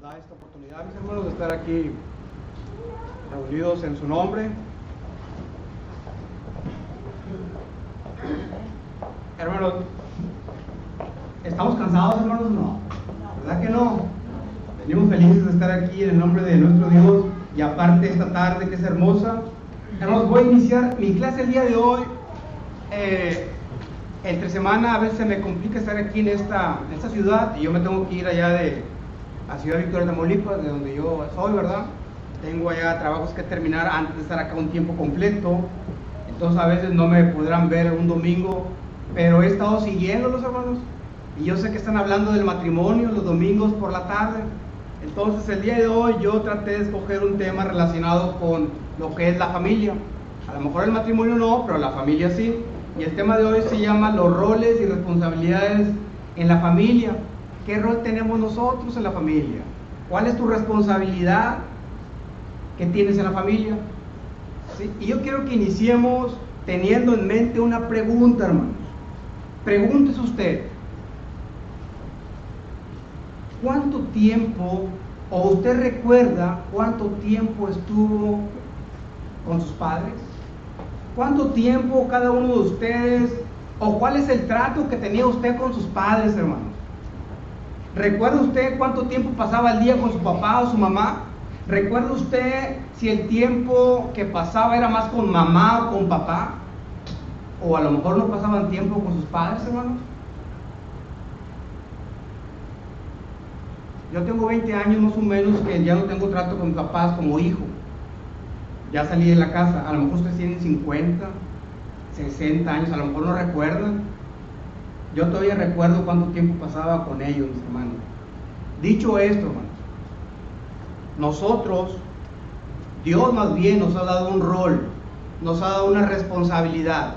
da esta oportunidad, mis hermanos, de estar aquí reunidos en su nombre. Hermanos, ¿estamos cansados, hermanos? No, ¿verdad que no? Venimos felices de estar aquí en el nombre de nuestro Dios y aparte esta tarde que es hermosa. Hermanos, voy a iniciar mi clase el día de hoy. Entre semana a veces se me complica estar aquí en esta ciudad y yo me tengo que ir allá a Ciudad Victoria, Tamaulipas, de donde yo soy, ¿verdad? Tengo allá trabajos que terminar antes de estar acá un tiempo completo, entonces a veces no me podrán ver un domingo, pero he estado siguiendo los hermanos y yo sé que están hablando del matrimonio los domingos por la tarde. Entonces el día de hoy yo traté de escoger un tema relacionado con lo que es la familia. A lo mejor el matrimonio no, pero la familia sí. Y el tema de hoy se llama los roles y responsabilidades en la familia. ¿Qué rol tenemos nosotros en la familia? ¿Cuál es tu responsabilidad que tienes en la familia? ¿Sí? Y yo quiero que iniciemos teniendo en mente una pregunta, hermanos. Pregúntese usted, ¿cuánto tiempo, o usted recuerda cuánto tiempo estuvo con sus padres? ¿Cuánto tiempo cada uno de ustedes, o cuál es el trato que tenía usted con sus padres, hermanos? ¿Recuerda usted cuánto tiempo pasaba el día con su papá o su mamá? ¿Recuerda usted si el tiempo que pasaba era más con mamá o con papá? ¿O a lo mejor no pasaban tiempo con sus padres, hermanos? Yo tengo 20 años más o menos que ya no tengo trato con mis papás como hijo. Ya salí de la casa. A lo mejor ustedes tienen 50, 60 años, a lo mejor no recuerdan. Yo todavía recuerdo cuánto tiempo pasaba con ellos, mis hermanos. Dicho esto, hermanos, nosotros, Dios más bien nos ha dado un rol, nos ha dado una responsabilidad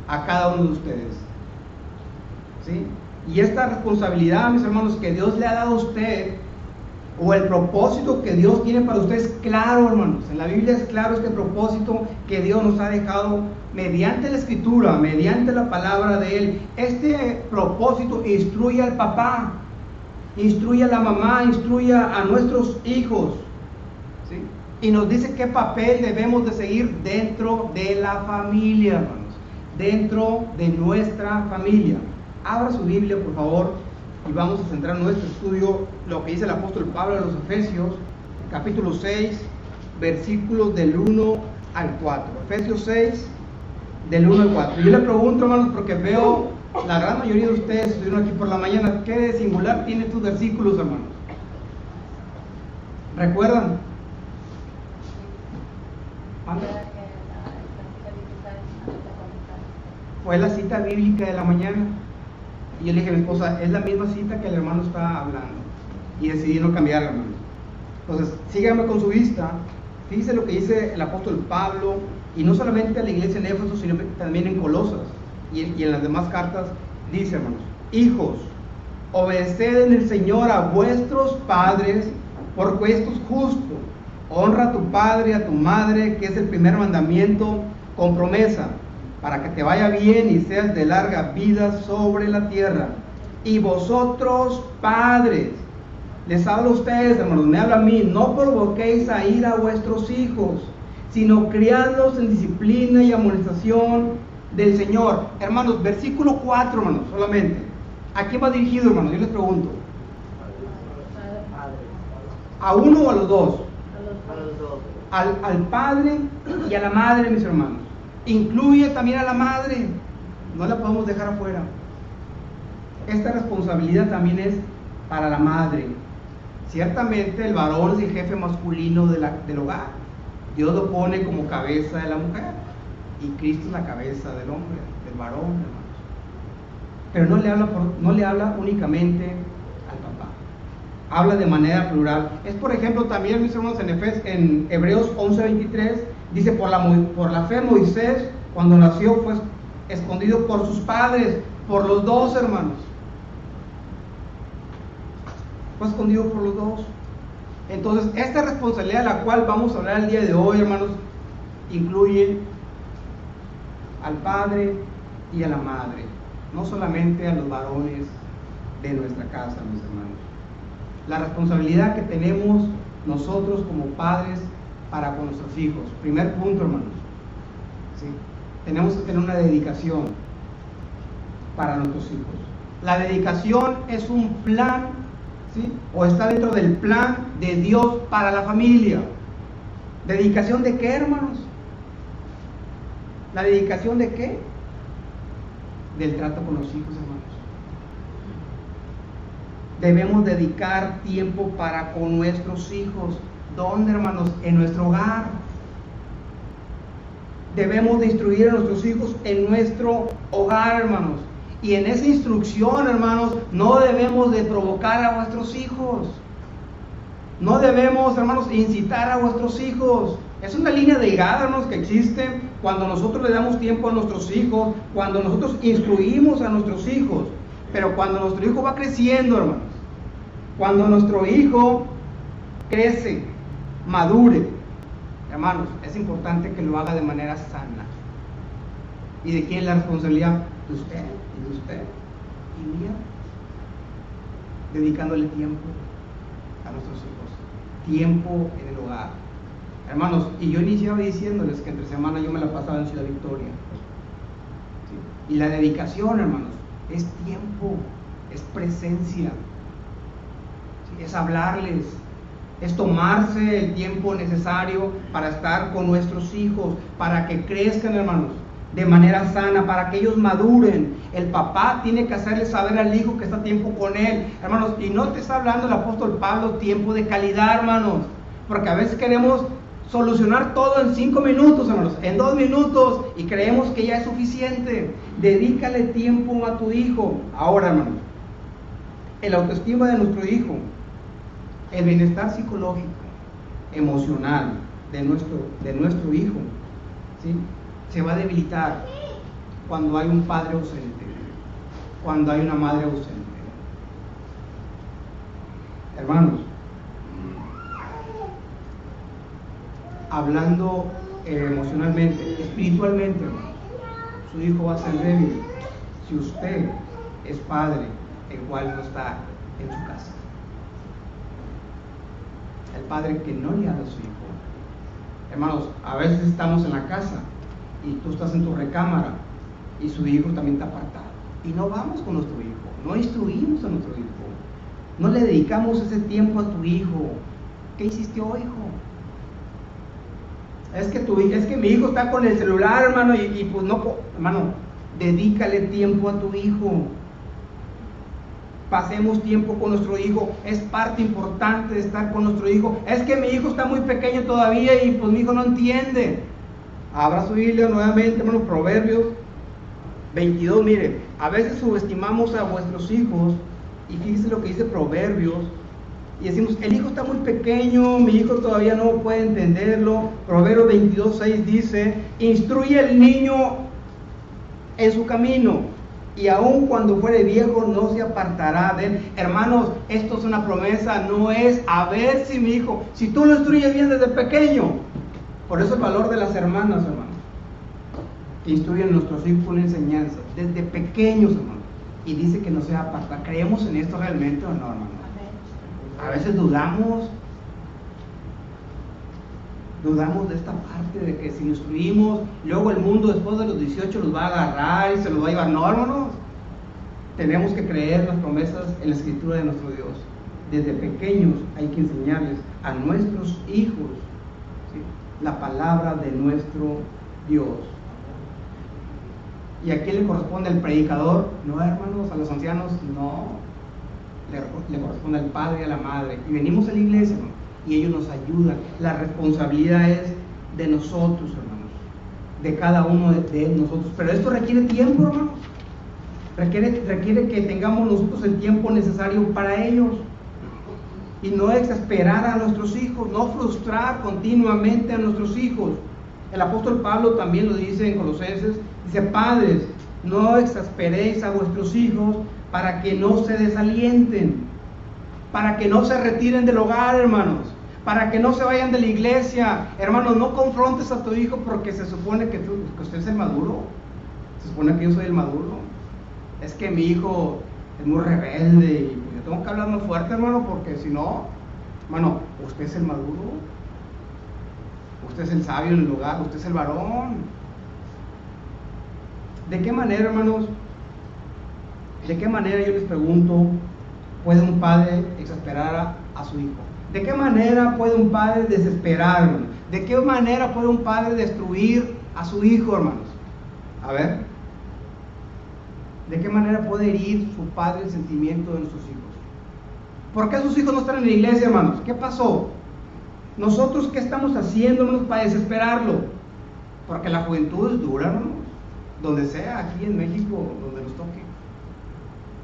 a cada uno de ustedes, ¿sí? Y esta responsabilidad, mis hermanos, que Dios le ha dado a usted, o el propósito que Dios tiene para ustedes, es claro, hermanos. En la Biblia es claro este propósito que Dios nos ha dejado mediante la Escritura, mediante la palabra de Él. Este propósito instruye al papá, instruye a la mamá, instruye a nuestros hijos, ¿sí? Y nos dice qué papel debemos de seguir dentro de la familia, hermanos, dentro de nuestra familia. Abra su Biblia, por favor, y vamos a centrar nuestro estudio lo que dice el apóstol Pablo a los Efesios, capítulo 6, versículos del 1 al 4. Efesios 6, del 1 al 4. Yo le pregunto, hermanos, porque veo la gran mayoría de ustedes estuvieron aquí por la mañana, ¿qué de singular tienen estos versículos, hermanos? ¿Recuerdan? Fue la cita bíblica de la mañana. Y yo le dije a mi esposa, es la misma cita que el hermano está hablando. Y decidí no cambiarla, hermano. Entonces, síganme con su vista. Fíjense lo que dice el apóstol Pablo, y no solamente a la iglesia en Éfeso, sino también en Colosas y en las demás cartas. Dice, hermanos, hijos, obedeced en el Señor a vuestros padres, porque esto es justo. Honra a tu padre y a tu madre, que es el primer mandamiento, con promesa, para que te vaya bien y seas de larga vida sobre la tierra. Y vosotros, padres, les hablo a ustedes, hermanos, me habla a mí, no provoquéis a ira a vuestros hijos, sino criadlos en disciplina y amonestación del Señor. Hermanos, versículo 4, hermanos, solamente. ¿A quién va dirigido, hermanos? Yo les pregunto. ¿A uno o a los dos? A los dos. Al padre y a la madre, mis hermanos. Incluye también a la madre, no la podemos dejar afuera. Esta responsabilidad también es para la madre. Ciertamente el varón es el jefe masculino del hogar. Dios lo pone como cabeza de la mujer y Cristo es la cabeza del hombre, del varón, hermanos. Pero no le habla únicamente al papá, habla de manera plural. Es, por ejemplo, también, mis hermanos, en Hebreos 11:23 dice, por la fe Moisés, cuando nació, fue escondido por sus padres, por los dos, hermanos. Fue escondido por los dos. Entonces, esta responsabilidad de la cual vamos a hablar el día de hoy, hermanos, incluye al padre y a la madre, no solamente a los varones de nuestra casa, mis hermanos. La responsabilidad que tenemos nosotros como padres para con nuestros hijos. Primer punto, hermanos. ¿Sí? Tenemos que tener una dedicación para nuestros hijos. La dedicación es un plan, ¿sí? O está dentro del plan de Dios para la familia. ¿Dedicación de qué, hermanos? ¿La dedicación de qué? Del trato con los hijos, hermanos. Debemos dedicar tiempo para con nuestros hijos. ¿Dónde, hermanos? En nuestro hogar. Debemos de instruir a nuestros hijos en nuestro hogar, hermanos. Y en esa instrucción, hermanos, no debemos de provocar a nuestros hijos. No debemos, hermanos, incitar a nuestros hijos. Es una línea delgada, hermanos, que existe cuando nosotros le damos tiempo a nuestros hijos, cuando nosotros instruimos a nuestros hijos. Pero cuando nuestro hijo va creciendo, hermanos, cuando nuestro hijo crece, madure, hermanos, es importante que lo haga de manera sana. ¿Y de quién es la responsabilidad? De usted y de usted y mía. Dedicándole tiempo a nuestros hijos, tiempo en el hogar. Hermanos, y yo iniciaba diciéndoles que entre semana yo me la pasaba en Ciudad Victoria. ¿Sí? Y la dedicación, hermanos, es tiempo, es presencia, ¿sí? Es hablarles, es tomarse el tiempo necesario para estar con nuestros hijos, para que crezcan, hermanos, de manera sana, para que ellos maduren. El papá tiene que hacerle saber al hijo que está tiempo con él, hermanos. Y no te está hablando el apóstol Pablo tiempo de calidad, hermanos, porque a veces queremos solucionar todo en 5 minutos, hermanos, en 2 minutos, y creemos que ya es suficiente. Dedícale tiempo a tu hijo. Ahora, hermanos, el autoestima de nuestro hijo, el bienestar psicológico, emocional de nuestro hijo, ¿sí? Se va a debilitar cuando hay un padre ausente, cuando hay una madre ausente. Hermanos, hablando emocionalmente, espiritualmente, hermanos, su hijo va a ser débil si usted es padre el cual no está en su casa. El padre que no le habla a su hijo. Hermanos, a veces estamos en la casa y tú estás en tu recámara y su hijo también está apartado. Y no vamos con nuestro hijo, no instruimos a nuestro hijo, no le dedicamos ese tiempo a tu hijo. ¿Qué hiciste hoy, hijo? Es que mi hijo está con el celular, hermano, y pues no, hermano, dedícale tiempo a tu hijo. Pasemos tiempo con nuestro hijo, es parte importante de estar con nuestro hijo. Es que mi hijo está muy pequeño todavía y pues mi hijo no entiende. Abra su Biblia nuevamente, hermanos, Proverbios 22, mire, a veces subestimamos a vuestros hijos, y fíjese lo que dice Proverbios, y decimos, el hijo está muy pequeño, mi hijo todavía no puede entenderlo. Proverbios 22, 6 dice, instruye al niño en su camino, y aun cuando fuere viejo no se apartará de él. Hermanos, esto es una promesa, no es a ver si mi hijo, si tú lo instruyes bien desde pequeño. Por eso el valor de las hermanas, hermanos, que instruyen a nuestros hijos con enseñanza, desde pequeños, hermanos, y dice que no se va a apartar. ¿Creemos en esto realmente o no, hermanos? A veces dudamos de esta parte de que si instruimos, luego el mundo después de los 18 los va a agarrar y se los va a llevar. No, hermanos, tenemos que creer las promesas en la escritura de nuestro Dios. Desde pequeños hay que enseñarles a nuestros hijos, ¿sí?, la palabra de nuestro Dios. ¿Y a quién le corresponde? ¿Al predicador? No, hermanos, a los ancianos, no. Le corresponde al padre y a la madre. Y venimos a la iglesia, hermanos, y ellos nos ayudan. La responsabilidad es de nosotros, hermanos, de cada uno de nosotros. Pero esto requiere tiempo, hermanos. Requiere que tengamos nosotros el tiempo necesario para ellos. Y no exasperar a nuestros hijos, no frustrar continuamente a nuestros hijos. El apóstol Pablo también lo dice en Colosenses, dice, padres, no exasperéis a vuestros hijos para que no se desalienten, para que no se retiren del hogar, hermanos, para que no se vayan de la iglesia. Hermanos, no confrontes a tu hijo porque se supone que usted es el maduro, se supone que yo soy el maduro. Es que mi hijo es muy rebelde y yo tengo que hablar más fuerte, hermano, porque si no, hermano, usted es el maduro, usted es el sabio en el hogar, usted es el varón. ¿De qué manera, hermanos? ¿De qué manera, yo les pregunto, puede un padre exasperar a su hijo? ¿De qué manera puede un padre desesperar, hermanos? ¿De qué manera puede un padre destruir a su hijo, hermanos? A ver. ¿De qué manera puede herir su padre el sentimiento de nuestros hijos? ¿Por qué sus hijos no están en la iglesia, hermanos? ¿Qué pasó? ¿Nosotros qué estamos haciendo, hermanos, para desesperarlo? Porque la juventud es dura, hermanos. Donde sea, aquí en México, donde nos toque.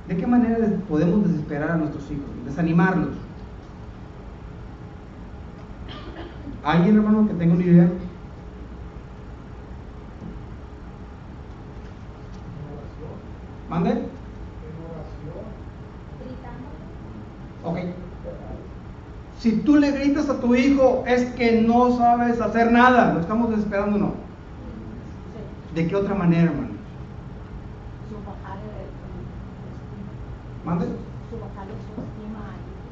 ¿De qué manera podemos desesperar a nuestros hijos? Desanimarlos. ¿Alguien, hermano, que tenga una idea? ¿Mande? Ok. Si tú le gritas a tu hijo, es que no sabes hacer nada. ¿Lo estamos desesperando o no? ¿De qué otra manera, hermano? ¿Mande?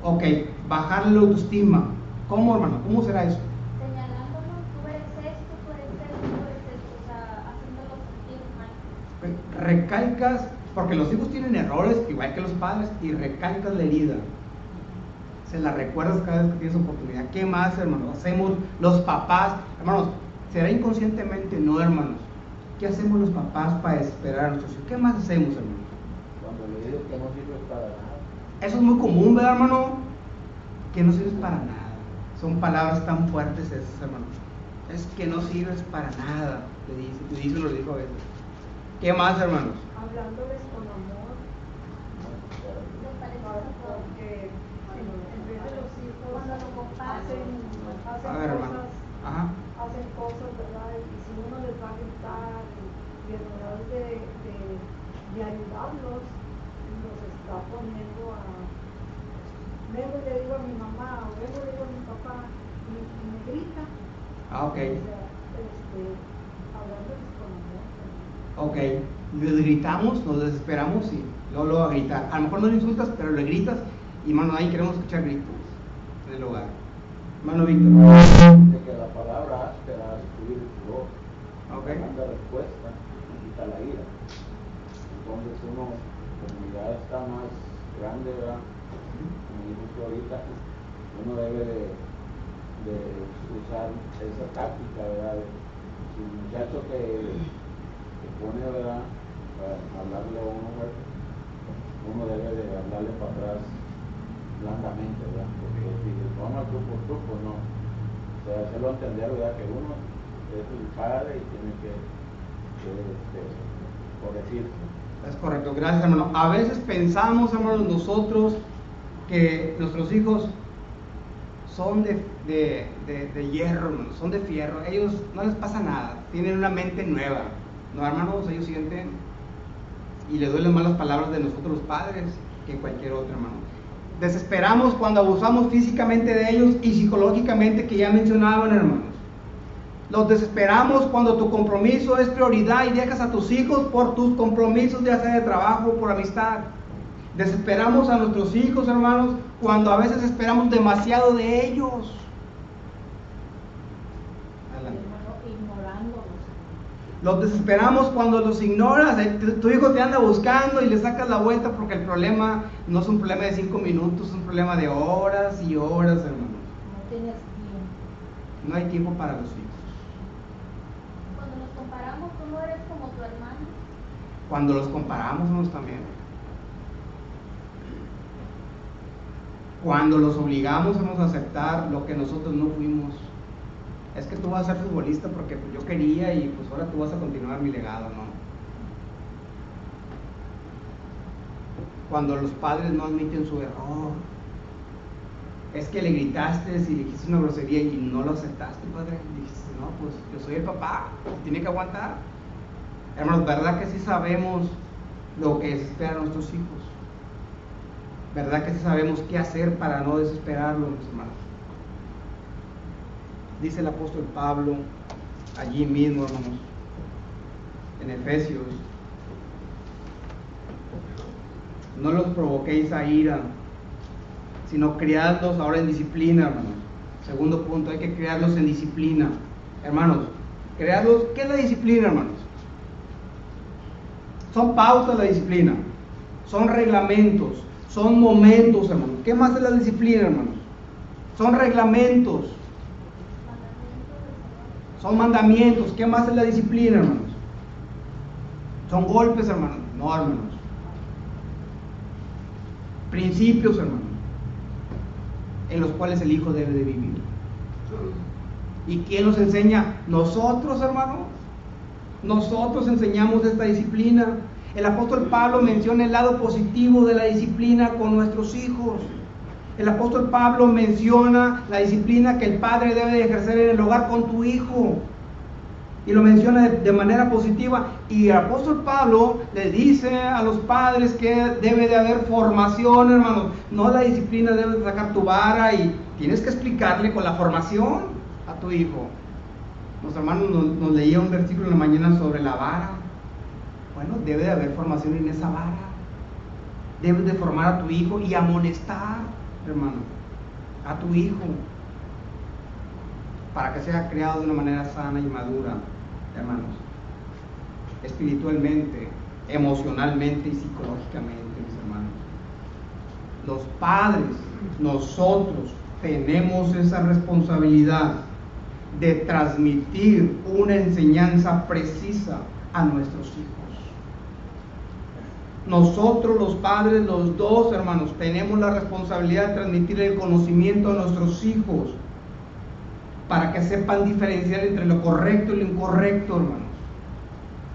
Ok, bajarle la autoestima. ¿Cómo, hermano? ¿Cómo será eso? Señalándolo, tú eres esto, tú eres esto, tú eres esto, o sea, haciéndolo sentir mal. Recalcas, porque los hijos tienen errores, igual que los padres, y recalcas la herida. Se la recuerdas cada vez que tienes oportunidad. ¿Qué más, hermanos? Hacemos los papás, hermanos, ¿será inconscientemente? No, hermanos. ¿Qué hacemos los papás para desesperar a nuestros hijos? ¿Qué más hacemos, hermanos? Cuando le digo que no sirve para nada. Eso es muy común, ¿verdad, hermano? Que no sirves para nada. Son palabras tan fuertes esas, hermanos. Es que no sirves para nada, le dice, lo dijo a veces. ¿Qué más, hermanos? Hablándoles con amor, porque en vez de los hijos Cuando lo comparten. hacen cosas, ¿verdad? Y si uno les va a gritar y en lugar de ayudarlos, los está poniendo a... Luego le digo a mi mamá, o luego le digo a mi papá, y me grita. Ah, ok. O sea, hablándoles con amor. Ok, les gritamos, nos desesperamos y luego lo va a gritar. A lo mejor no le insultas, pero le gritas y, mano, ahí queremos escuchar gritos en el hogar. Mano Víctor. De que la palabra áspera destruye el furor. Ok. Manda respuesta y quita la ira. Entonces uno, como ya está más grande, ¿verdad? Como dijo usted ahorita, uno debe de usar esa táctica, ¿verdad? Si el muchacho que pone, ¿verdad? Para hablarle a uno fuerte, uno debe de hablarle para atrás blandamente, ¿verdad? Porque si le toma tú por tú, pues no. O sea, hacerlo entender, ¿verdad? Que uno es el padre y tiene que corregirse. Es correcto, gracias, hermano. A veces pensamos, hermanos, nosotros que nuestros hijos son de hierro, hermanos, son de fierro. Ellos no les pasa nada, tienen una mente nueva. No, hermanos, ellos sienten y les duelen más las palabras de nosotros los padres que cualquier otro, hermano. Desesperamos cuando abusamos físicamente de ellos y psicológicamente, que ya mencionaban, hermanos. Los desesperamos cuando tu compromiso es prioridad y dejas a tus hijos por tus compromisos, ya sea de trabajo o por amistad. Desesperamos a nuestros hijos, hermanos, cuando a veces esperamos demasiado de ellos. Ignorándolos. Los desesperamos cuando los ignoras. Tu hijo te anda buscando y le sacas la vuelta porque el problema no es un problema de 5 minutos, es un problema de horas y horas, hermanos. No tienes tiempo. No hay tiempo para los hijos. Cuando nos comparamos, tú no eres como tu hermano. Cuando los comparamos, hermanos, también. Cuando los obligamos, hermanos, a aceptar lo que nosotros no fuimos. Es que tú vas a ser futbolista porque pues, yo quería y pues ahora tú vas a continuar mi legado, ¿no? Cuando los padres no admiten su error. Es que le gritaste y le dijiste una grosería y no lo aceptaste, padre. Y dijiste, no, pues yo soy el papá, tiene que aguantar. Hermanos, ¿verdad que sí sabemos lo que desespera a nuestros hijos? ¿Verdad que sí sabemos qué hacer para no desesperarlos, mis hermanos? Dice el apóstol Pablo, allí mismo, hermanos, en Efesios: no los provoquéis a ira, sino criarlos ahora en disciplina, hermanos. Segundo punto, hay que criarlos en disciplina. Hermanos, crearlos, ¿qué es la disciplina, hermanos? Son pautas la disciplina, son reglamentos, son momentos, hermanos. ¿Qué más es la disciplina, hermanos? Son reglamentos, son mandamientos. ¿Qué más es la disciplina, hermanos? Son golpes, hermanos. No, hermanos. Principios, hermanos, en los cuales el hijo debe de vivir. ¿Y quién nos enseña? Nosotros, hermanos. Nosotros enseñamos esta disciplina. El apóstol Pablo menciona el lado positivo de la disciplina con nuestros hijos. El apóstol Pablo menciona la disciplina que el padre debe de ejercer en el hogar con tu hijo. Y lo menciona de manera positiva. Y el apóstol Pablo le dice a los padres que debe de haber formación, hermanos. No la disciplina, debes de sacar tu vara y tienes que explicarle con la formación a tu hijo. Los hermanos nos leía un versículo en la mañana sobre la vara. Bueno, debe de haber formación en esa vara. Debes de formar a tu hijo y amonestar, hermano, a tu hijo, para que sea criado de una manera sana y madura, hermanos, espiritualmente, emocionalmente y psicológicamente, mis hermanos. Los padres, nosotros tenemos esa responsabilidad de transmitir una enseñanza precisa a nuestros hijos. Nosotros los padres, los dos, hermanos, tenemos la responsabilidad de transmitir el conocimiento a nuestros hijos para que sepan diferenciar entre lo correcto y lo incorrecto, hermanos.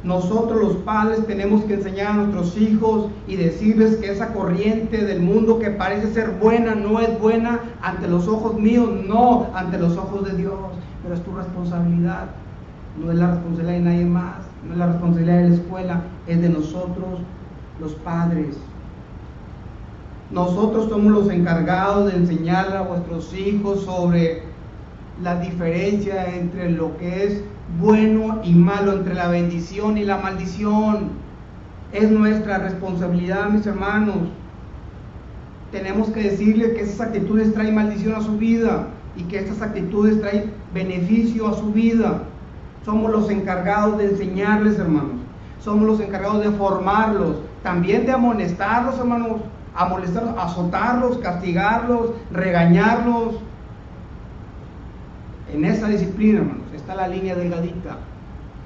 Nosotros los padres tenemos que enseñar a nuestros hijos y decirles que esa corriente del mundo que parece ser buena no es buena ante los ojos míos, no, ante los ojos de Dios. Pero es tu responsabilidad, no es la responsabilidad de nadie más, no es la responsabilidad de la escuela, es de nosotros los padres. Nosotros somos los encargados de enseñarle a vuestros hijos sobre la diferencia entre lo que es bueno y malo, entre la bendición y la maldición. Es nuestra responsabilidad, mis hermanos. Tenemos que decirle que esas actitudes traen maldición a su vida y que estas actitudes traen beneficio a su vida. Somos los encargados de enseñarles, hermanos. Somos los encargados de formarlos, también de amonestarlos, hermanos, amonestarlos, azotarlos, castigarlos, regañarlos. En esa disciplina, hermanos, está la línea delgadita.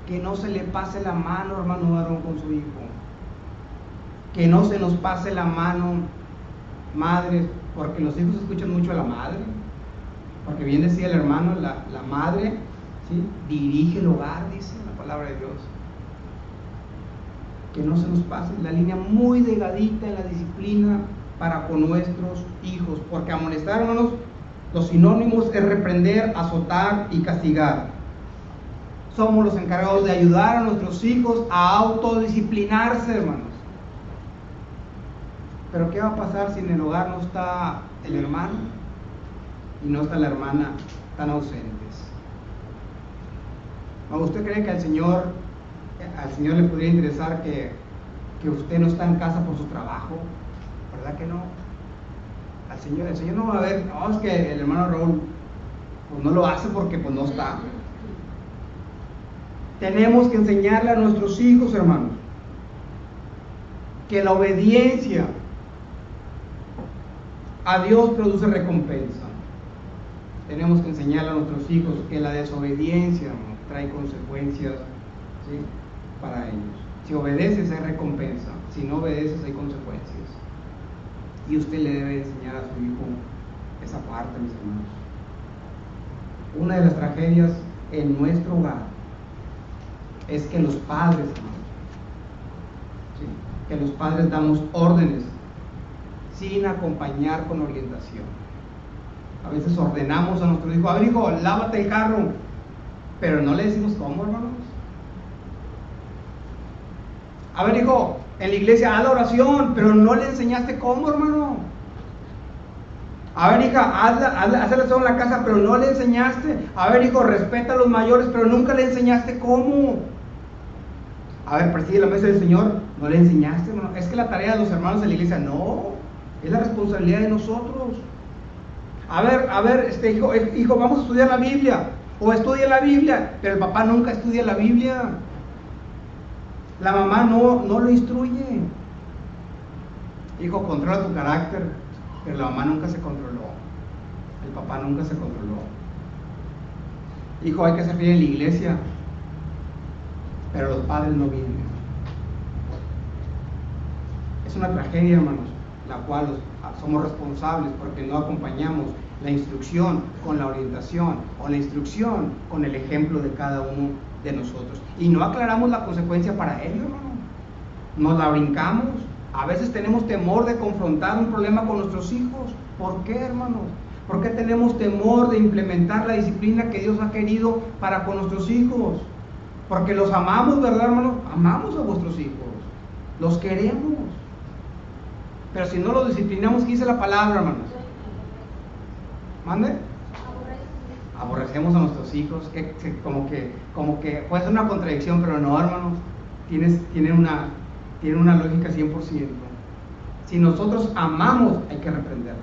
Que no se le pase la mano, hermano Aarón, con su hijo. Que no se nos pase la mano, madres, porque los hijos escuchan mucho a la madre. Porque bien decía el hermano, la madre, ¿sí?, dirige el hogar, dice la palabra de Dios. Que no se nos pase la línea muy delgadita en la disciplina para con nuestros hijos. Porque amonestar, hermanos, los sinónimos es reprender, azotar y castigar. Somos los encargados de ayudar a nuestros hijos a autodisciplinarse, hermanos. Pero ¿qué va a pasar si en el hogar no está el hermano y no está la hermana? Están ausentes. ¿Usted cree que al Señor le podría interesar que usted no está en casa por su trabajo? ¿Verdad que no? El Señor no va a ver, no, es que el hermano Raúl pues no lo hace porque pues no está. Tenemos que enseñarle a nuestros hijos, hermanos, que la obediencia a Dios produce recompensa. Tenemos que enseñarle a nuestros hijos que la desobediencia, hermanos, trae consecuencias, ¿sí?, para ellos. Si obedeces hay recompensa, si no obedeces hay consecuencias. Y usted le debe enseñar a su hijo esa parte, mis hermanos. Una de las tragedias en nuestro hogar es que los padres, hermanos, ¿sí?, que los padres damos órdenes sin acompañar con orientación. A veces ordenamos a nuestro hijo, a ver, hijo, lávate el carro, pero no le decimos cómo, hermanos. A ver, hijo, en la iglesia haz la oración, pero no le enseñaste cómo, hermano. A ver, hija, haz el aseo en la casa, pero no le enseñaste. A ver, hijo, respeta a los mayores, pero nunca le enseñaste cómo. A ver, preside la mesa del Señor, no le enseñaste, hermano. Es que la tarea de los hermanos de la iglesia, no. Es la responsabilidad de nosotros. A ver, hijo, vamos a estudiar la Biblia. O estudia la Biblia, pero el papá nunca estudia la Biblia. La mamá no lo instruye. Hijo, controla tu carácter, pero la mamá nunca se controló. El papá nunca se controló. Hijo, hay que ser fiel en la iglesia, pero los padres no vienen. Es una tragedia, hermanos, la cual somos responsables porque no acompañamos la instrucción con la orientación, o la instrucción con el ejemplo de cada uno de nosotros. Y no aclaramos la consecuencia para ello, hermano. Nos la brincamos. A veces tenemos temor de confrontar un problema con nuestros hijos. ¿Por qué, hermanos? ¿Por qué tenemos temor de implementar la disciplina que Dios ha querido para con nuestros hijos? Porque los amamos, ¿verdad, hermanos? Amamos a vuestros hijos. Los queremos. Pero si no los disciplinamos, ¿qué dice la palabra, hermanos? ¿Mande? Aborrecemos a nuestros hijos, como que puede ser una contradicción, pero no, hermanos, tiene una lógica 100%. Si nosotros amamos, hay que reprenderlo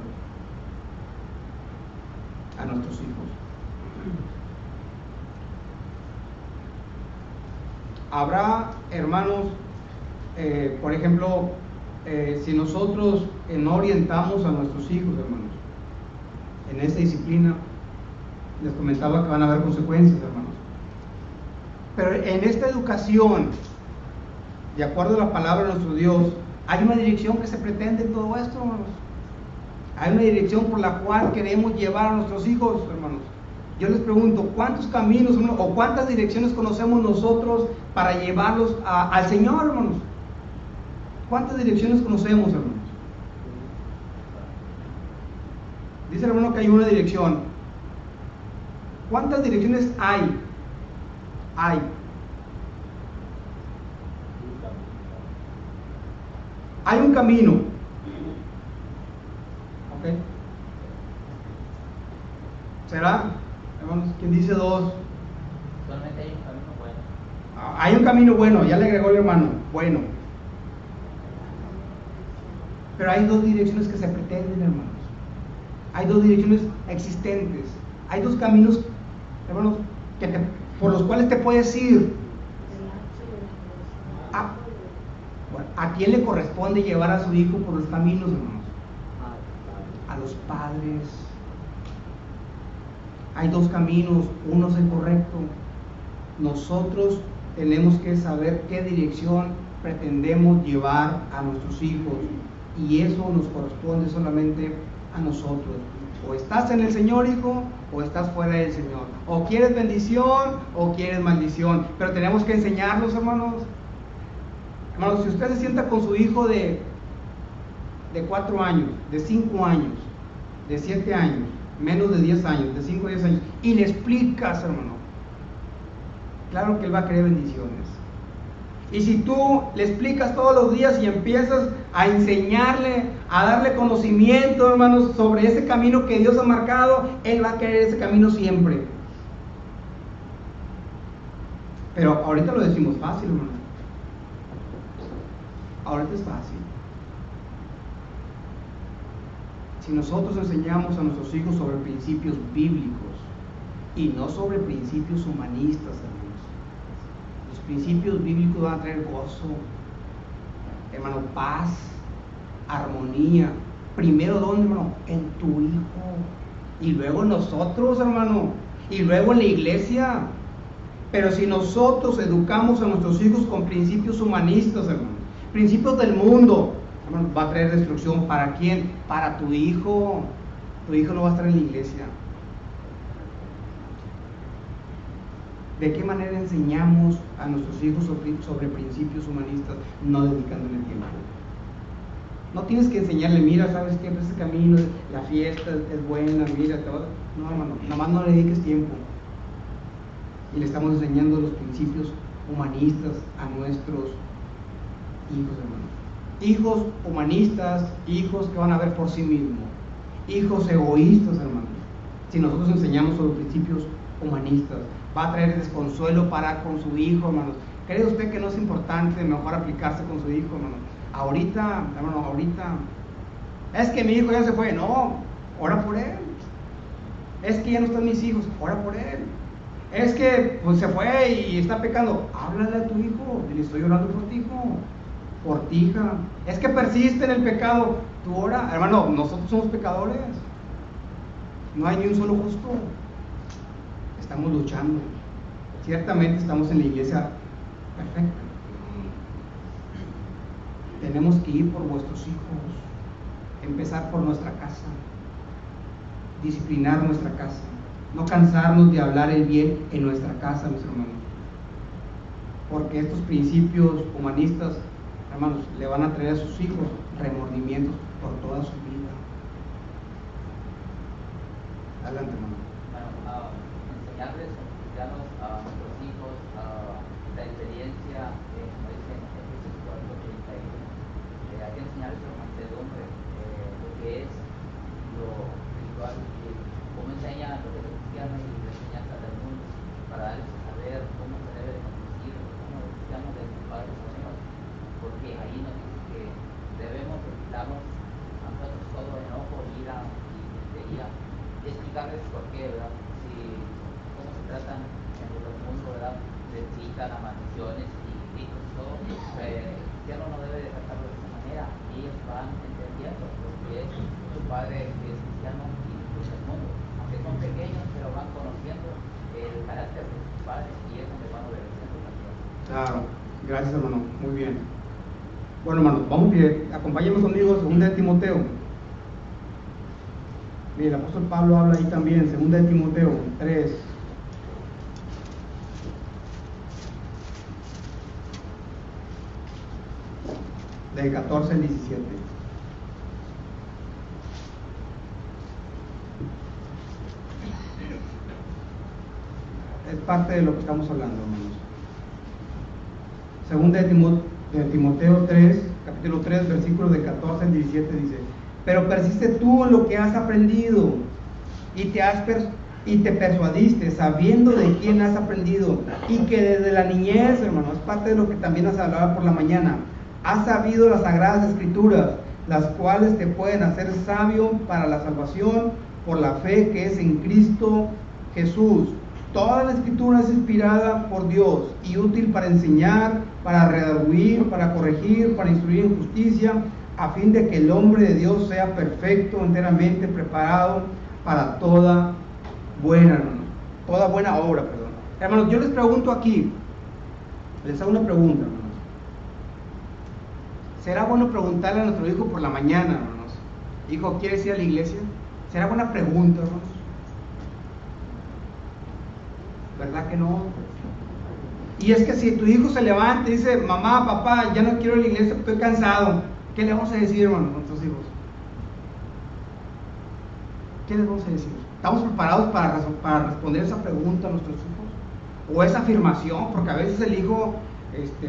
a nuestros hijos. Habrá, hermanos, por ejemplo, si nosotros no orientamos a nuestros hijos, hermanos, en esa disciplina, les comentaba que van a haber consecuencias, hermanos. Pero en esta educación, de acuerdo a la palabra de nuestro Dios, hay una dirección que se pretende en todo esto, hermanos. Hay una dirección por la cual queremos llevar a nuestros hijos, hermanos. Yo les pregunto, ¿cuántos caminos o cuántas direcciones conocemos nosotros para llevarlos al Señor, hermanos? ¿Cuántas direcciones conocemos, hermanos? Dice el hermano que hay una dirección. ¿Cuántas direcciones hay? Hay un camino. ¿Ok? ¿Será? Hermanos, ¿quién dice dos? Solamente hay un camino bueno. Hay un camino bueno, ya le agregó el hermano. Bueno. Pero hay dos direcciones que se pretenden, hermanos. Hay dos direcciones existentes. Hay dos caminos, hermanos, por los cuales te puedes ir. ¿A quién le corresponde llevar a su hijo por los caminos, hermanos? A los padres. Hay dos caminos, uno es el correcto. Nosotros tenemos que saber qué dirección pretendemos llevar a nuestros hijos, y eso nos corresponde solamente a nosotros. O estás en el Señor, hijo, o estás fuera del Señor. O quieres bendición o quieres maldición. Pero tenemos que enseñarlos, hermanos. Hermanos, si usted se sienta con su hijo de 4 años, de 5 años, de 7 años, menos de 10 años, de 5 a 10 años, y le explicas, hermano, claro que él va a querer bendiciones. Y si tú le explicas todos los días y empiezas a enseñarle, a darle conocimiento, hermanos, sobre ese camino que Dios ha marcado, él va a querer ese camino siempre. Pero ahorita lo decimos fácil, hermano. Ahorita es fácil. Si nosotros enseñamos a nuestros hijos sobre principios bíblicos y no sobre principios humanistas, hermanos, los principios bíblicos van a traer gozo, hermano, paz, armonía. Primero, ¿dónde, hermano? En tu hijo. Y luego nosotros, hermano. Y luego en la iglesia. Pero si nosotros educamos a nuestros hijos con principios humanistas, hermano, principios del mundo, hermano, va a traer destrucción. ¿Para quién? Para tu hijo. Tu hijo no va a estar en la iglesia. ¿De qué manera enseñamos a nuestros hijos sobre principios humanistas? No dedicándole tiempo. No tienes que enseñarle, mira, ¿sabes qué? Pues ese camino, la fiesta es buena, mira, todo. No, hermano, nada más no le dediques tiempo. Y le estamos enseñando los principios humanistas a nuestros hijos, hermanos. Hijos humanistas, hijos que van a ver por sí mismos. Hijos egoístas, hermanos. Si nosotros enseñamos sobre principios humanistas, va a traer desconsuelo para con su hijo, hermanos. ¿Cree usted que no es importante mejor aplicarse con su hijo, hermano? Ahorita, hermano, ahorita Es que mi hijo ya se fue. No, ora por él. Es que ya no están mis hijos, ora por él. Es que pues se fue y está pecando. Háblale a tu hijo. Dile, estoy orando por ti, hijo. Por ti, hija. Es que persiste en el pecado. Tú ora. Hermano, nosotros somos pecadores. No hay ni un solo justo. Estamos luchando. Ciertamente estamos en la iglesia perfecta. Tenemos que ir por vuestros hijos. Empezar por nuestra casa. Disciplinar nuestra casa. No cansarnos de hablar el bien en nuestra casa, mis hermanos. Porque estos principios humanistas, hermanos, le van a traer a sus hijos remordimientos por toda su vida. Adelante, hermano. Bueno, enseñarles como cristianos a nuestros hijos la experiencia, como dice en Efesios 4:31, hay que enseñarles la mansedumbre, lo que es lo espiritual, cómo enseña lo que es lo cristiano y la enseñanza del mundo, para darles a saber cómo se debe de conducir como cristianos de sus padres o Dios, porque ahí nos dice que debemos de quitarnos a nosotros todo enojo, ira y tontería, y explicarles por qué, ¿verdad? Cómo se tratan en el mundo, ¿verdad? De citas, a maldiciones y gritos y todo. El cristiano no debe de tratarlo de esa manera. Ellos van entendiendo lo que es su padre que es cristiano y el mundo. Aunque son pequeños, pero van conociendo el carácter de sus padres y es donde van obedeciendo también. Claro, gracias, hermano. Muy bien. Bueno, hermano, vamos bien. Acompáñenme conmigo, 2 de Timoteo. Mira, el apóstol Pablo habla ahí también, 2 de Timoteo 3. Del 14 al 17. Es parte de lo que estamos hablando, hermanos. 2 de Timoteo 3, capítulo 3, versículos de 14 al 17 dice: pero persiste tú en lo que has aprendido y te persuadiste, sabiendo de quién has aprendido, y que desde la niñez, hermano, es parte de lo que también has hablado por la mañana, has sabido las sagradas escrituras, las cuales te pueden hacer sabio para la salvación por la fe que es en Cristo Jesús. Toda la escritura es inspirada por Dios y útil para enseñar, para redarguir, para corregir, para instruir en justicia, a fin de que el hombre de Dios sea perfecto, enteramente preparado para toda buena obra, perdón. Hermanos, yo les pregunto aquí, les hago una pregunta, hermanos. ¿Será bueno preguntarle a nuestro hijo por la mañana, hermanos? Hijo, ¿quieres ir a la iglesia? ¿Será buena pregunta, hermanos? ¿Verdad que no? Y es que si tu hijo se levanta y dice: mamá, papá, ya no quiero ir a la iglesia, estoy cansado, ¿qué le vamos a decir, hermano, a nuestros hijos? ¿Qué les vamos a decir? ¿Estamos preparados para responder esa pregunta a nuestros hijos? O esa afirmación, porque a veces el hijo,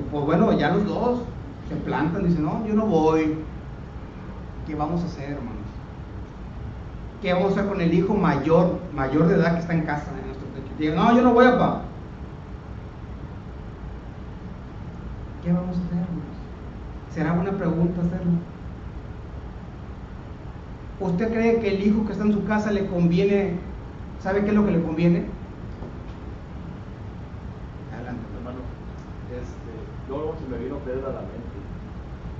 pues bueno, ya los dos se plantan y dicen: no, yo no voy. ¿Qué vamos a hacer, hermanos? ¿Qué vamos a hacer con el hijo mayor de edad que está en casa, en nuestro techo? Diga: no, yo no voy, papá. ¿Qué vamos a hacer, hermanos? ¿Será buena pregunta hacerlo? ¿Usted cree que el hijo que está en su casa le conviene? ¿Sabe qué es lo que le conviene? Adelante. Hermano, luego se me vino Pedro a la mente.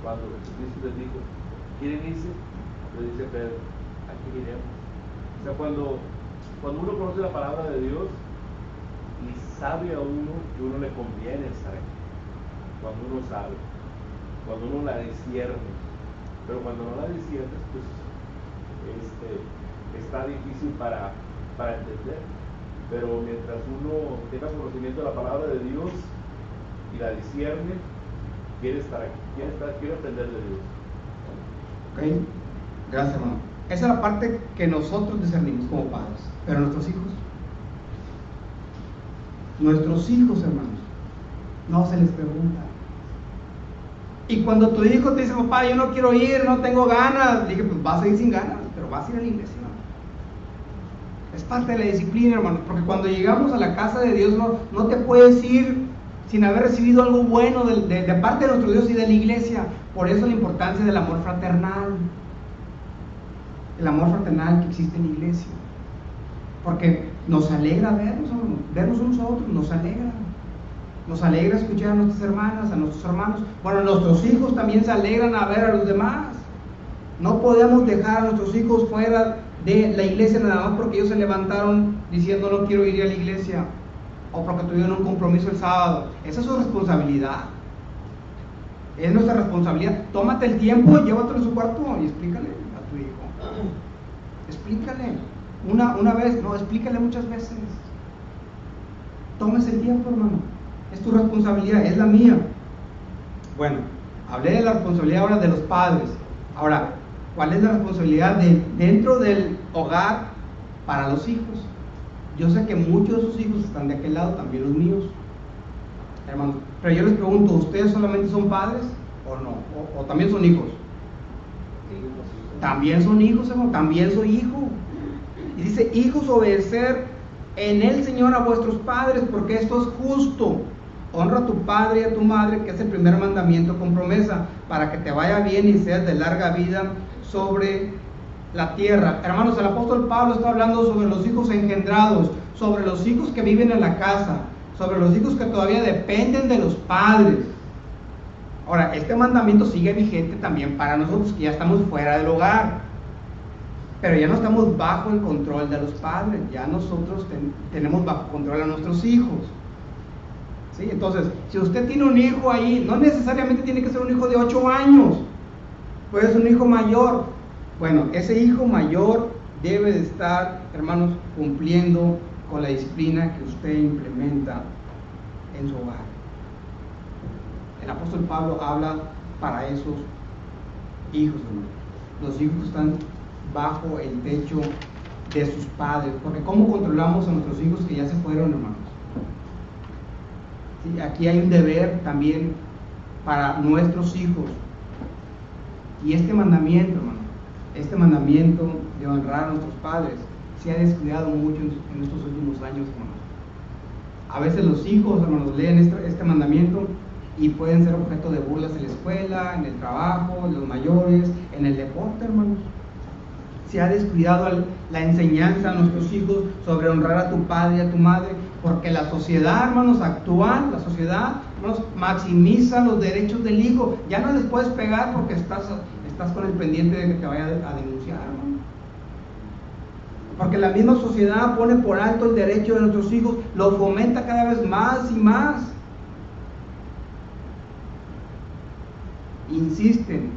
Cuando Jesucristo les dijo: ¿quieren irse? Le dice Pedro: aquí iremos. O sea, cuando uno conoce la palabra de Dios y sabe a uno que uno le conviene estar aquí, cuando uno sabe, cuando uno la discierne, pero cuando no la disciernes, pues está difícil para entender. Pero mientras uno tenga conocimiento de la palabra de Dios y la discierne, quiere estar aquí, quiere aprender de Dios. Ok, gracias, hermano. Esa es la parte que nosotros discernimos como padres. Pero nuestros hijos, hermanos, no se les pregunta. Y cuando tu hijo te dice: papá, yo no quiero ir, no tengo ganas, dije: pues vas a ir sin ganas, pero vas a ir a la iglesia. Es parte de la disciplina, hermano, porque cuando llegamos a la casa de Dios no te puedes ir sin haber recibido algo bueno de parte de nuestro Dios y de la iglesia. Por eso la importancia del amor fraternal. el amor fraternal que existe en la iglesia. Porque nos alegra vernos unos a otros, nos alegra. Nos alegra escuchar a nuestras hermanas, a nuestros hermanos. Bueno, nuestros hijos también se alegran a ver a los demás. No podemos dejar a nuestros hijos fuera de la iglesia nada más porque ellos se levantaron diciendo no quiero ir a la iglesia, o porque tuvieron un compromiso el sábado. Esa es su responsabilidad. Es nuestra responsabilidad. Tómate el tiempo, llévatelo a su cuarto y explícale a tu hijo. Explícale. Una vez, no, explícale muchas veces. Tómese el tiempo, hermano. Es tu responsabilidad, es la mía. Bueno, hablé de la responsabilidad ahora de los padres. Ahora, ¿cuál es la responsabilidad dentro del hogar para los hijos? Yo sé que muchos de sus hijos están de aquel lado, también los míos, hermanos. Pero yo les pregunto, ¿ustedes solamente son padres o no? ¿O también son hijos? También son hijos, hermano. También soy hijo. Y dice, hijos, obedecer en el Señor a vuestros padres, porque esto es justo. Honra a tu padre y a tu madre, que es el primer mandamiento con promesa, para que te vaya bien y seas de larga vida sobre la tierra. Hermanos, el apóstol Pablo está hablando sobre los hijos engendrados, sobre los hijos que viven en la casa, sobre los hijos que todavía dependen de los padres. Ahora, este mandamiento sigue vigente también para nosotros que ya estamos fuera del hogar, pero ya no estamos bajo el control de los padres, ya nosotros tenemos bajo control a nuestros hijos. ¿Sí? Entonces, si usted tiene un hijo ahí, no necesariamente tiene que ser un hijo de 8 años, puede ser un hijo mayor. Bueno, ese hijo mayor debe de estar, hermanos, cumpliendo con la disciplina que usted implementa en su hogar. El apóstol Pablo habla para esos hijos, hermanos. Los hijos que están bajo el techo de sus padres, porque ¿cómo controlamos a nuestros hijos que ya se fueron, hermanos? ¿Sí? Aquí hay un deber también para nuestros hijos. Y este mandamiento, hermano, este mandamiento de honrar a nuestros padres se ha descuidado mucho en estos últimos años, hermanos. A veces los hijos, hermanos, leen este mandamiento y pueden ser objeto de burlas en la escuela, en el trabajo, en los mayores, en el deporte, hermanos. Se ha descuidado la enseñanza a nuestros hijos sobre honrar a tu padre y a tu madre, porque la sociedad, hermanos, actual, la sociedad, hermanos, maximiza los derechos del hijo. Ya no les puedes pegar porque estás con el pendiente de que te vaya a denunciar, hermano. Porque la misma sociedad pone por alto el derecho de nuestros hijos, lo fomenta cada vez más y más. Insisten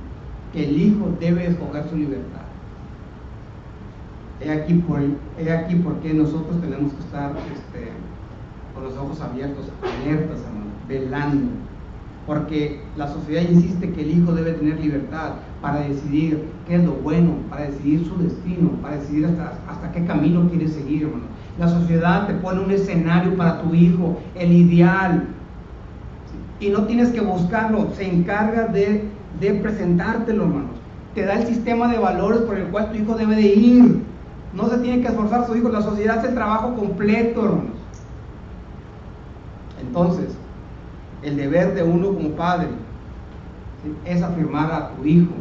que el hijo debe escoger su libertad. He aquí porque nosotros tenemos que estar con los ojos abiertos, alertas, hermano, velando. Porque la sociedad insiste que el hijo debe tener libertad para decidir qué es lo bueno, para decidir su destino, para decidir hasta qué camino quiere seguir, hermano. La sociedad te pone un escenario para tu hijo, el ideal, y no tienes que buscarlo, se encarga de presentártelo, hermanos. Te da el sistema de valores por el cual tu hijo debe de ir. No se tiene que esforzar su hijo, la sociedad hace el trabajo completo, hermanos. Entonces, el deber de uno como padre, ¿sí?, es afirmar a tu hijo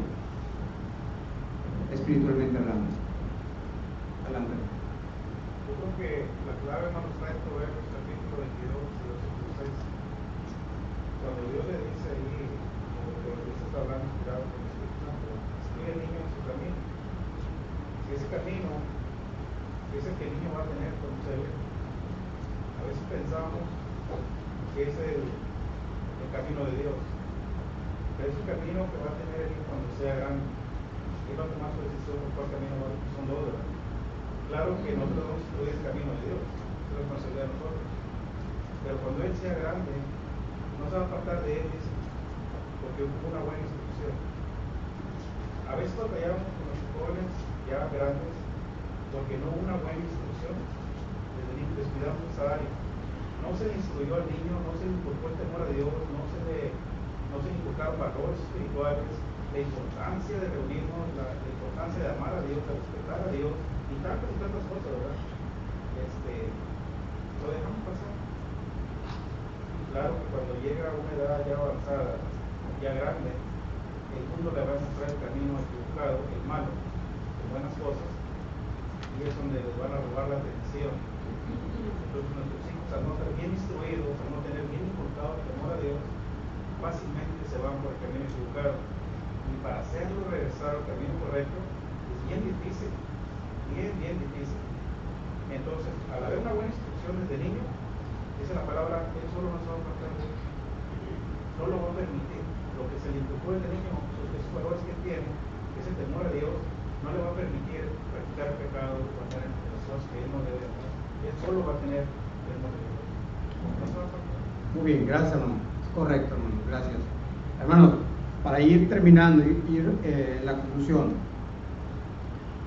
espiritualmente hablando. Adelante. Yo creo que la clave, hermanos, está en Proverbios capítulo 22, versículo 6. Cuando Dios le dice ahí, cuando Dios está hablando inspirado por el Espíritu Santo, sigue el niño en su camino. Si ese camino es el que el niño va a tener cuando se ve, a veces pensamos que es el camino de Dios, pero es el camino que va a tener el hijo cuando sea grande. Él va a tomar su decisión por cuál camino va, son dos, ¿verdad? Claro que nosotros vamos a estudiar el camino de Dios, es la responsabilidad de nosotros, pero cuando él sea grande no se va a apartar de él, dice, porque hubo una buena instrucción. A veces batallamos con los jóvenes ya grandes porque no hubo una buena instrucción. Desde niños descuidamos esa área. No se le instruyó al niño, no se le inculcó el temor a Dios, no se inculcaron valores espirituales, la importancia de reunirnos, la importancia de amar a Dios, de respetar a Dios y tantas cosas, ¿verdad? Lo dejamos pasar. Claro que cuando llega a una edad ya avanzada, ya grande, el mundo le va a mostrar el camino equivocado, el malo, como buenas cosas, y es donde les van a robar la atención. Entonces nuestros hijos, al no estar bien instruidos, al no tener bien inculcado el temor a Dios, fácilmente se van por el camino equivocado. Y para hacerlo regresar al camino correcto es bien difícil, bien difícil. Entonces, al haber una buena instrucción desde niño, dice la palabra, él solo no se va a apartar de él. No lo va a permitir. Lo que se le inculcó desde niño, esos valores que tiene, ese temor a Dios, no le va a permitir practicar el pecado o andar en cosas que él no debe hacer. Él solo va a tener temor a Dios. No se va a apartar. Muy bien, gracias, hermano. Es correcto, hermano, gracias. Hermano, para ir terminando, ir en la conclusión,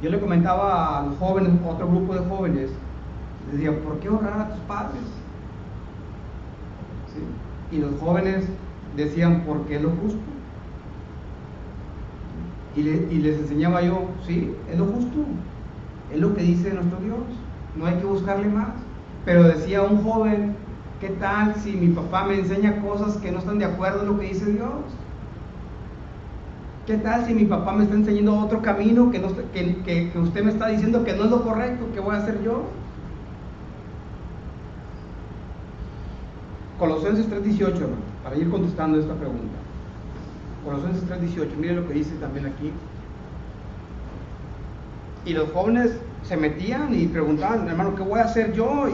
yo le comentaba a los jóvenes, otro grupo de jóvenes, les decía, ¿por qué honrar a tus padres? ¿Sí? Y los jóvenes decían, porque es lo justo. Y les enseñaba yo, sí, es lo justo, es lo que dice nuestro Dios, no hay que buscarle más. Pero decía un joven, ¿qué tal si mi papá me enseña cosas que no están de acuerdo en lo que dice Dios? ¿Qué tal si mi papá me está enseñando otro camino que usted me está diciendo que no es lo correcto? ¿Qué voy a hacer yo? Colosenses 3:18, para ir contestando esta pregunta. Colosenses 3:18, mire lo que dice también aquí. Y los jóvenes se metían y preguntaban, hermano, ¿qué voy a hacer yo?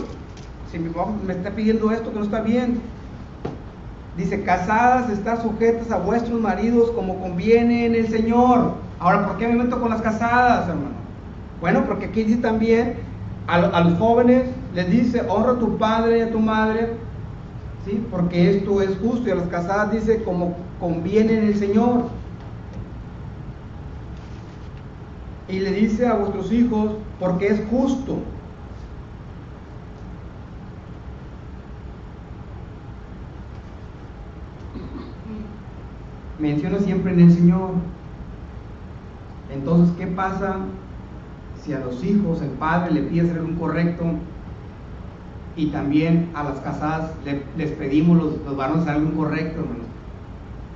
Si mi papá me está pidiendo esto que no está bien. Dice, casadas, estar sujetas a vuestros maridos como conviene en el Señor. Ahora, ¿por qué me meto con las casadas, hermano? Bueno, porque aquí dice también, a los jóvenes les dice, honra a tu padre y a tu madre, ¿sí? Porque esto es justo. Y a las casadas dice, como conviene en el Señor. Y le dice a vuestros hijos, porque es justo. Menciona siempre en el Señor. Entonces, ¿qué pasa si a los hijos el padre le pide hacer un correcto y también a las casadas les pedimos los varones hacer algo incorrecto, hermano?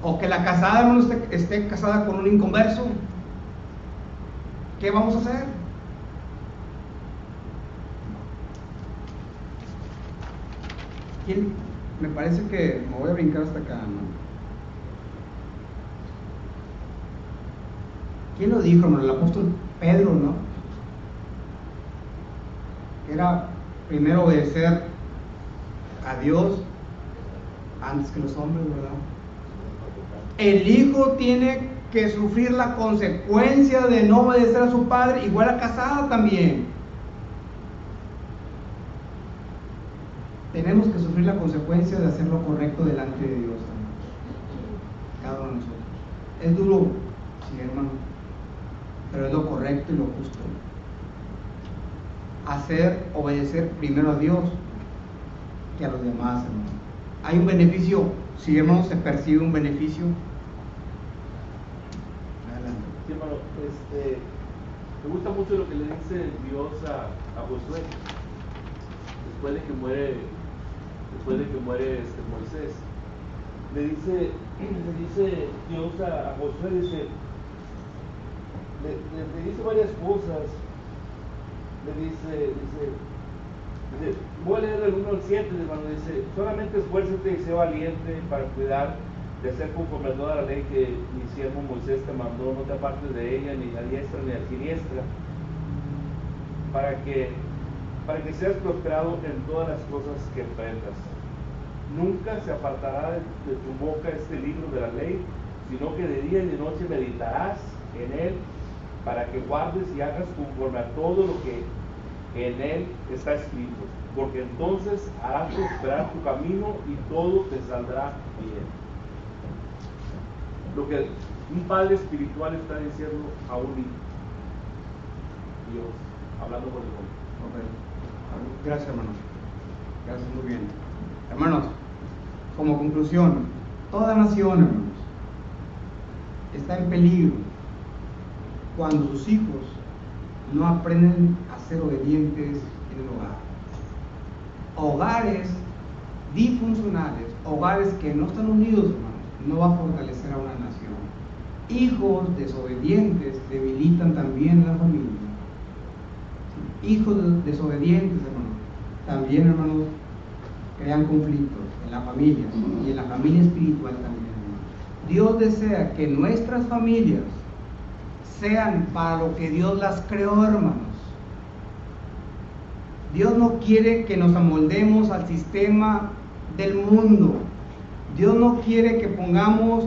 O que la casada, hermano, esté casada con un inconverso. ¿Qué vamos a hacer? ¿Quién? Me parece que me voy a brincar hasta acá, ¿no? ¿Quién lo dijo, hermano? El apóstol Pedro, ¿no? Que era primero obedecer a Dios antes que los hombres, ¿verdad? El hijo tiene que sufrir la consecuencia de no obedecer a su padre, igual a casada también. Tenemos que sufrir la consecuencia de hacer lo correcto delante de Dios también. Cada uno de nosotros. Es duro, sí, hermano, pero es lo correcto y lo justo. Obedecer primero a Dios que a los demás, hermano. Hay un beneficio, si, hermano, se percibe un beneficio. Adelante. Sí, hermano, me gusta mucho lo que le dice Dios a Josué después de que muere Moisés. Le dice Dios a Josué, le dice varias cosas. Le dice, voy a leer del 1 al 7, hermano. Dice, solamente esfuérzate y sé valiente para cuidar de hacer conforme a toda la ley que mi siervo Moisés te mandó, no te apartes de ella ni a diestra ni a siniestra, para que seas prosperado en todas las cosas que emprendas. Nunca se apartará de tu boca este libro de la ley, sino que de día y de noche meditarás en él, para que guardes y hagas conforme a todo lo que en él está escrito, porque entonces harás prosperar tu camino y todo te saldrá bien. Lo que un padre espiritual está diciendo a un hijo. Dios, hablando por el hombre. Okay. Gracias, hermano. Gracias, muy bien. Hermanos, como conclusión, toda nación, hermanos, está en peligro cuando sus hijos no aprenden a ser obedientes en el hogar. Hogares disfuncionales, hogares que no están unidos, hermanos, no va a fortalecer a una nación. hijos desobedientes debilitan también la familia. Hijos desobedientes, hermanos, también, hermanos, crean conflictos en la familia y en la familia espiritual también, hermanos. Dios desea que nuestras familias sean para lo que Dios las creó, hermanos. Dios no quiere que nos amoldemos al sistema del mundo. Dios no quiere que pongamos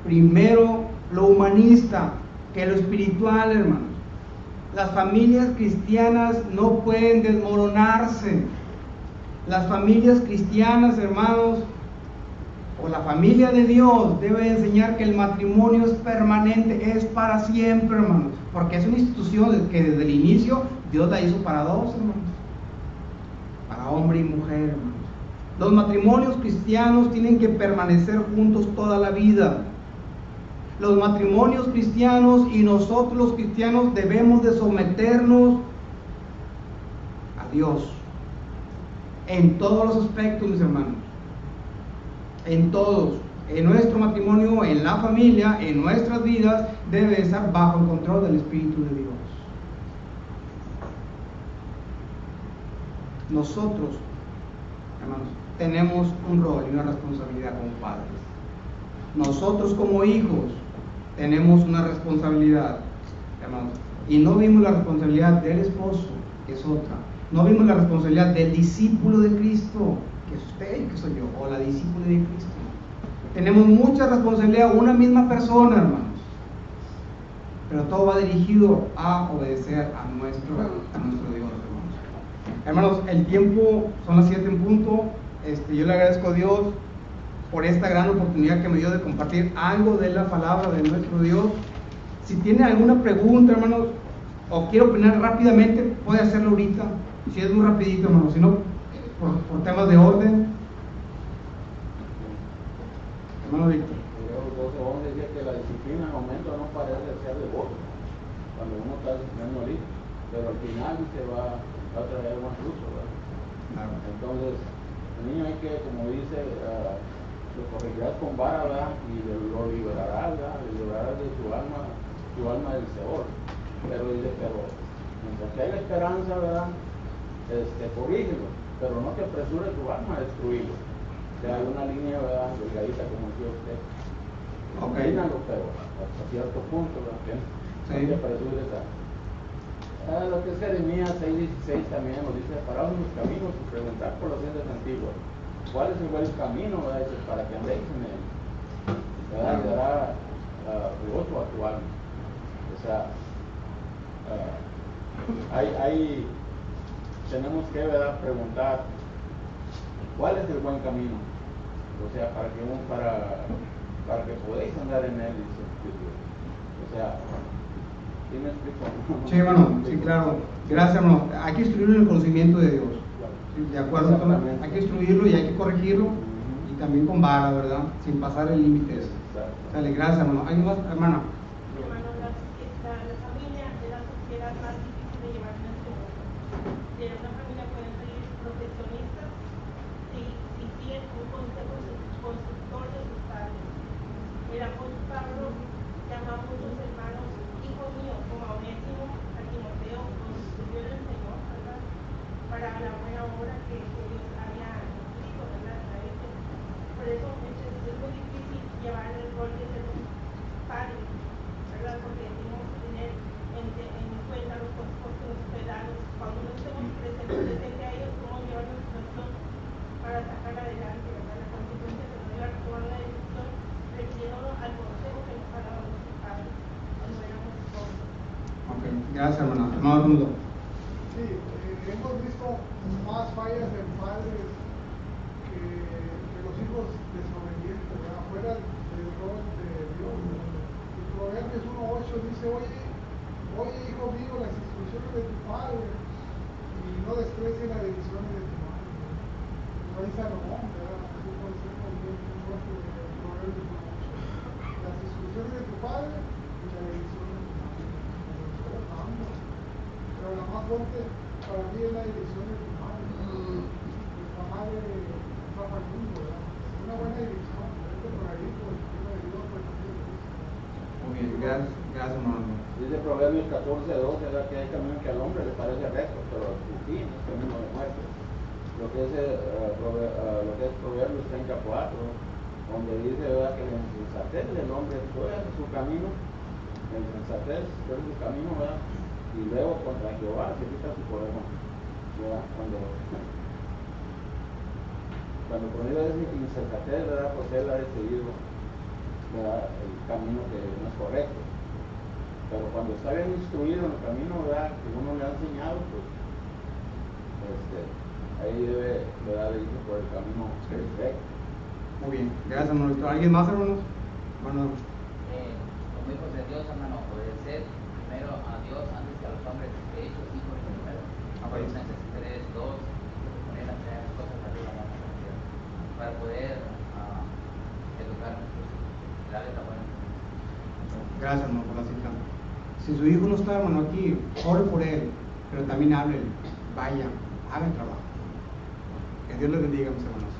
primero lo humanista que lo espiritual, hermanos. Las familias cristianas no pueden desmoronarse. Las familias cristianas, hermanos, o la familia de Dios debe enseñar que el matrimonio es permanente, es para siempre, hermanos, porque es una institución que desde el inicio Dios la hizo para dos, hermanos, para hombre y mujer, hermanos. Los matrimonios cristianos tienen que permanecer juntos toda la vida. Los matrimonios cristianos y nosotros los cristianos debemos de someternos a Dios en todos los aspectos, mis hermanos, en todos, en nuestro matrimonio, en la familia, en nuestras vidas, debe estar bajo el control del Espíritu de Dios. Nosotros, hermanos, tenemos un rol y una responsabilidad como padres. Nosotros como hijos tenemos una responsabilidad, hermanos, y no vimos la responsabilidad del esposo, que es otra. No vimos la responsabilidad del discípulo de Cristo, que es usted y que soy yo, o la discípula de Cristo. Tenemos mucha responsabilidad, una misma persona, hermanos, pero todo va dirigido a obedecer a nuestro Dios, hermanos. Hermanos, el tiempo son las 7 en punto. Yo le agradezco a Dios por esta gran oportunidad que me dio de compartir algo de la palabra de nuestro Dios. Si tiene alguna pregunta, hermanos, o quiere opinar rápidamente, puede hacerlo ahorita. Si es muy rapidito, hermanos, si no, por temas de orden. Hermano Víctor. Vamos a decir que la disciplina en el momento no parece ser de voz, cuando uno está disciplinando al hijo, pero al final se va a traer más fruto, ¿verdad? Claro. Entonces, el niño hay que, como dice, lo corregirás con vara, ¿verdad? Y lo liberarás, ¿verdad? Lo liberarás de su alma del Seol. Pero dice, mientras que hay la esperanza, ¿verdad? Corrígelo, pero no te apresures tu alma a destruirlo. O sea, hay una línea, ¿verdad? Delgadita, como decía usted. Combínalo, pero hasta cierto punto, ¿verdad? No te apresures lo que es Jeremías 6:16 también nos dice: paraos en los caminos y preguntar por las sendas antiguas. ¿Cuál es el buen camino, ¿verdad? Dice, para que andéis en él, ¿verdad? Y dará gozo a tu alma. O sea, tenemos que, ¿verdad?, preguntar cuál es el buen camino, o sea, para que podáis andar en él, dice Dios. O sea, ¿sí me explico? Sí, hermano, sí, claro. Gracias, hermano. Hay que instruirlo en el conocimiento de Dios. Sí, de acuerdo, hay que instruirlo y hay que corregirlo, y también con vara, ¿verdad? Sin pasar el límite ese. Dale, gracias, hermano. ¿Hay más, hermana? La familia es la sociedad más difícil de llevar en este mundo. De una familia pueden salir profesionistas si siguen un consejo constructor de sus padres. El apóstol Pablo llama a muchos hermanos hijos míos, como a Onésimo, a Timoteo, los estudió del Señor, ¿verdad? Para la buena obra que Dios había escrito, ¿verdad? Por eso es muy difícil llevar el rol de ser un padre, ¿verdad? Porque tenemos que tener en cuenta los consejos que nos pueden dar. Cuando no estemos presentes a ellos, cómo llevar la situación para sacar adelante, ¿verdad? La consecuencia de no llevar tomar una decisión refiriéndonos al consejo que nos han dado nuestros padres cuando éramos jóvenes. Ok, gracias, hermano. Hermano Rudo. Sí, hemos visto más fallas en padres que los hijos desobedientes, ¿verdad? Fuera del rol de Dios. En Proverbios 1:8 dice: oye, hijo mío, las instrucciones de tu padre, y no desprecies las decisiones de tu madre. Lo dice Salomón, ¿verdad? Así puede ser también un rostro de Proverbios 1:8. Las instrucciones de tu padre y las decisiones de tu madre. Pero la más fuerte para mí es la dirección de tu madre. Nuestra madre trabaja el mundo, ¿verdad? Una buena dirección, vete por ahí, por el camino de Dios, por el camino de Cristo. Muy bien, gracias hermano. Dice Proverbios 14:12, ¿verdad? Que hay camino que al hombre le parece recto, pero al fin es camino de muerte. Lo que es Proverbios 34, donde dice, ¿verdad? Que la insensatez del hombre fue su camino, la insensatez fue su camino, ¿verdad? Y luego contra Jehová se quita su problema, ¿verdad? Cuando con él es insensatez, ¿verdad? Pues él ha decidido, ¿verdad? El camino que no es correcto. Pero cuando está bien instruido en el camino, ¿verdad? Que uno le ha enseñado, pues ahí debe, ¿verdad? De irse por el camino perfecto. Muy bien, gracias hermano. ¿Alguien más, hermanos? Bueno, Como hijos de Dios, hermano, obedecer primero a Dios antes que a los hombres, de hecho, hijos primero. Apocalipsis 3:2, poner las cosas arriba, para poder educar a nuestros hijos, darles la buena educación. gracias hermano por la cita. Si su hijo no está, hermano, aquí, ore por él, pero también háblele, vaya, haga el trabajo. Que Dios les bendiga, mis hermanos.